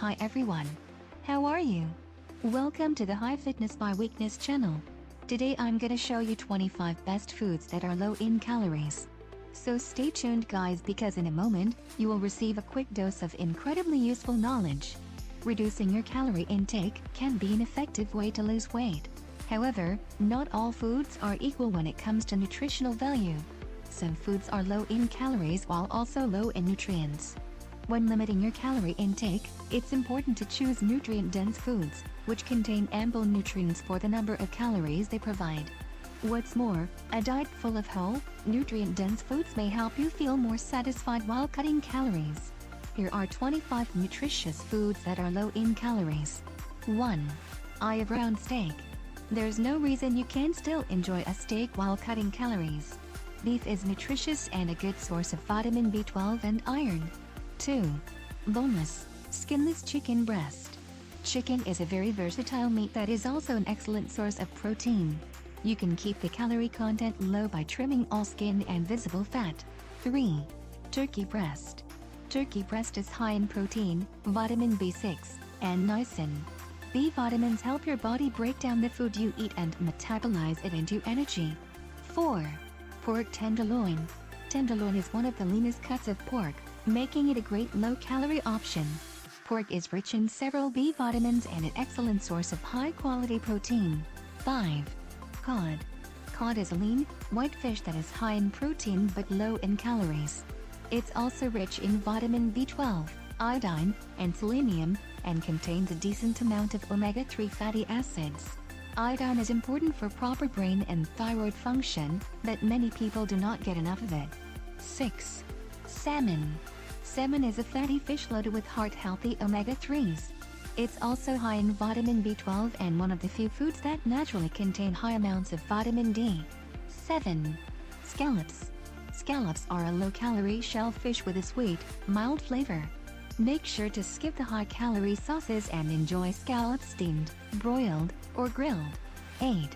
Hi everyone. How are you? Welcome to the High Fitness by Weakness channel. Today I'm gonna show you 25 best foods that are low in calories. So stay tuned guys, because in a moment, you will receive a quick dose of incredibly useful knowledge. Reducing your calorie intake can be an effective way to lose weight. However, not all foods are equal when it comes to nutritional value. Some foods are low in calories while also low in nutrients. When limiting your calorie intake, it's important to choose nutrient-dense foods, which contain ample nutrients for the number of calories they provide. What's more, a diet full of whole, nutrient-dense foods may help you feel more satisfied while cutting calories. Here are 25 nutritious foods that are low in calories. 1. Eye of round steak. There's no reason you can't still enjoy a steak while cutting calories. Beef is nutritious and a good source of vitamin B12 and iron. 2. Boneless, skinless chicken breast. Chicken is a very versatile meat that is also an excellent source of protein. You can keep the calorie content low by trimming all skin and visible fat. 3. Turkey breast. Turkey breast is high in protein, vitamin B6, and niacin. B vitamins help your body break down the food you eat and metabolize it into energy. 4. Pork tenderloin. Tenderloin is one of the leanest cuts of pork, making it a great low-calorie option. Pork is rich in several B vitamins and an excellent source of high-quality protein. 5. Cod. Cod is a lean, white fish that is high in protein but low in calories. It's also rich in vitamin B12, iodine, and selenium, and contains a decent amount of omega-3 fatty acids. Iodine is important for proper brain and thyroid function, but many people do not get enough of it. 6. Salmon. Salmon is a fatty fish loaded with heart-healthy omega-3s. It's also high in vitamin B12 and one of the few foods that naturally contain high amounts of vitamin D. 7. Scallops. Scallops are a low-calorie shellfish with a sweet, mild flavor. Make sure to skip the high-calorie sauces and enjoy scallops steamed, broiled, or grilled. 8.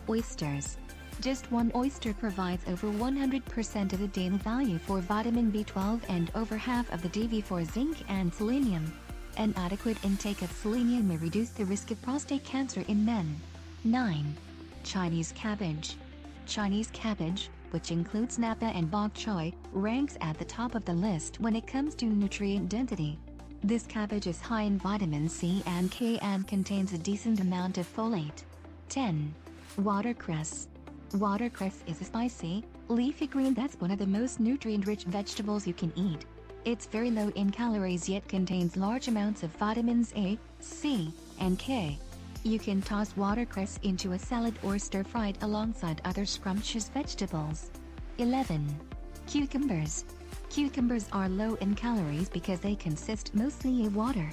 Oysters. Just one oyster provides over 100% of the daily value for vitamin B12 and over half of the DV for zinc and selenium. An adequate intake of selenium may reduce the risk of prostate cancer in men. 9. Chinese cabbage. Chinese cabbage, which includes napa and bok choy, ranks at the top of the list when it comes to nutrient density. This cabbage is high in vitamin C and K and contains a decent amount of folate. 10. Watercress. Watercress is a spicy, leafy green that's one of the most nutrient-rich vegetables you can eat. It's very low in calories yet contains large amounts of vitamins A, C, and K. You can toss watercress into a salad or stir-fried alongside other scrumptious vegetables. 11. Cucumbers. Cucumbers are low in calories because they consist mostly of water.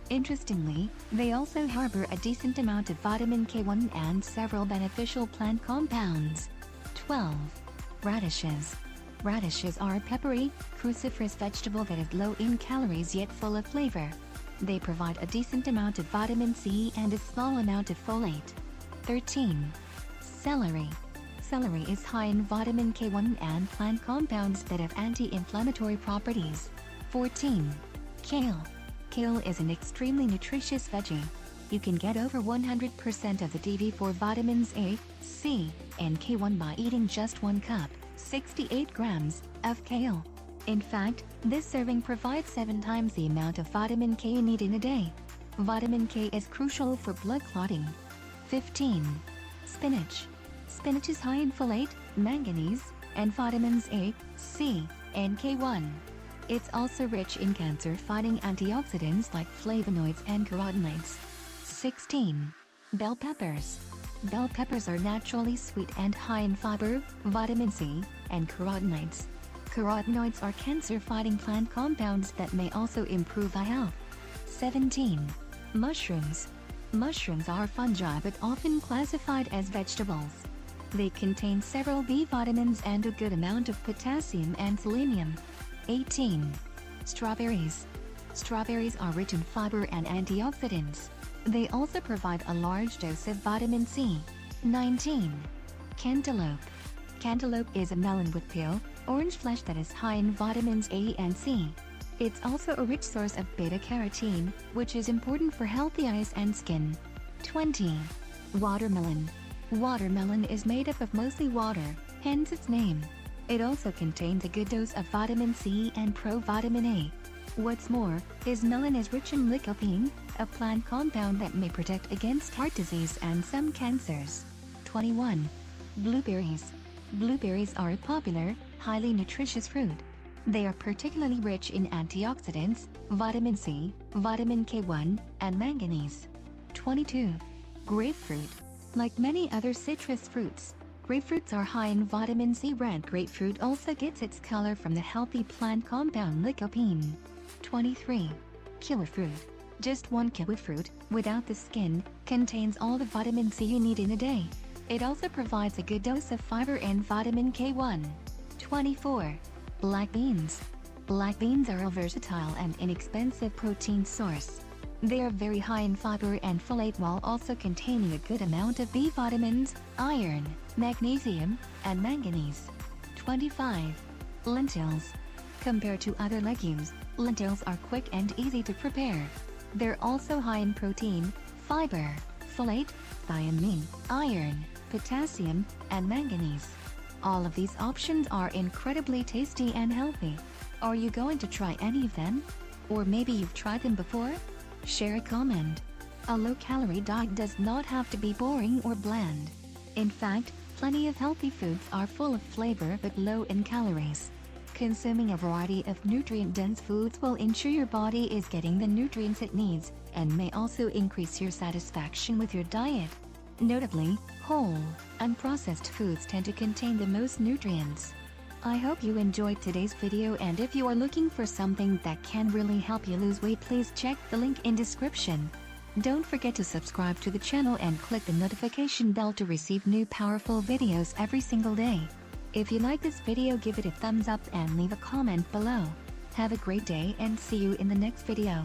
Interestingly, they also harbor a decent amount of vitamin K1 and several beneficial plant compounds. 12. Radishes. Radishes are a peppery, cruciferous vegetable that is low in calories yet full of flavor. They provide a decent amount of vitamin C and a small amount of folate. 13. Celery. Celery is high in vitamin K1 and plant compounds that have anti-inflammatory properties. 14. Kale. Kale is an extremely nutritious veggie. You can get over 100% of the DV for vitamins A, C, and K1 by eating just 1 cup, 68 grams, of kale. In fact, this serving provides 7 times the amount of vitamin K you need in a day. Vitamin K is crucial for blood clotting. 15. Spinach. Spinach is high in folate, manganese, and vitamins A, C, and K1. It's also rich in cancer-fighting antioxidants like flavonoids and carotenoids. 16. Bell peppers. Bell peppers are naturally sweet and high in fiber, vitamin C, and carotenoids. Carotenoids are cancer-fighting plant compounds that may also improve eye health. 17. Mushrooms. Mushrooms are fungi but often classified as vegetables. They contain several B vitamins and a good amount of potassium and selenium. 18. Strawberries. Strawberries are rich in fiber and antioxidants. They also provide a large dose of vitamin C. 19. Cantaloupe. Cantaloupe is a melon with pale, orange flesh that is high in vitamins A and C. It's also a rich source of beta-carotene, which is important for healthy eyes and skin. 20. Watermelon. Watermelon is made up of mostly water, hence its name. It also contains a good dose of vitamin C and provitamin A. What's more, his melon is rich in lycopene, a plant compound that may protect against heart disease and some cancers. 21. Blueberries. Blueberries are a popular, highly nutritious fruit. They are particularly rich in antioxidants, vitamin C, vitamin K1, and manganese. 22. Grapefruit. Like many other citrus fruits, grapefruits are high in vitamin C. Red grapefruit also gets its color from the healthy plant compound lycopene. 23. Kiwifruit. Just one kiwifruit, without the skin, contains all the vitamin C you need in a day. It also provides a good dose of fiber and vitamin K1. 24. Black beans. Black beans are a versatile and inexpensive protein source. They are very high in fiber and folate while also containing a good amount of B vitamins, iron, magnesium, and manganese. 25. Lentils. Compared to other legumes, lentils are quick and easy to prepare. They're also high in protein, fiber, folate, thiamine, iron, potassium, and manganese. All of these options are incredibly tasty and healthy. Are you going to try any of them? Or maybe you've tried them before? Share a comment. A low-calorie diet does not have to be boring or bland. In fact, plenty of healthy foods are full of flavor but low in calories. Consuming a variety of nutrient-dense foods will ensure your body is getting the nutrients it needs, and may also increase your satisfaction with your diet. Notably, whole, unprocessed foods tend to contain the most nutrients. I hope you enjoyed today's video, and if you are looking for something that can really help you lose weight, please check the link in description. Don't forget to subscribe to the channel and click the notification bell to receive new powerful videos every single day. If you like this video, give it a thumbs up and leave a comment below. Have a great day and see you in the next video.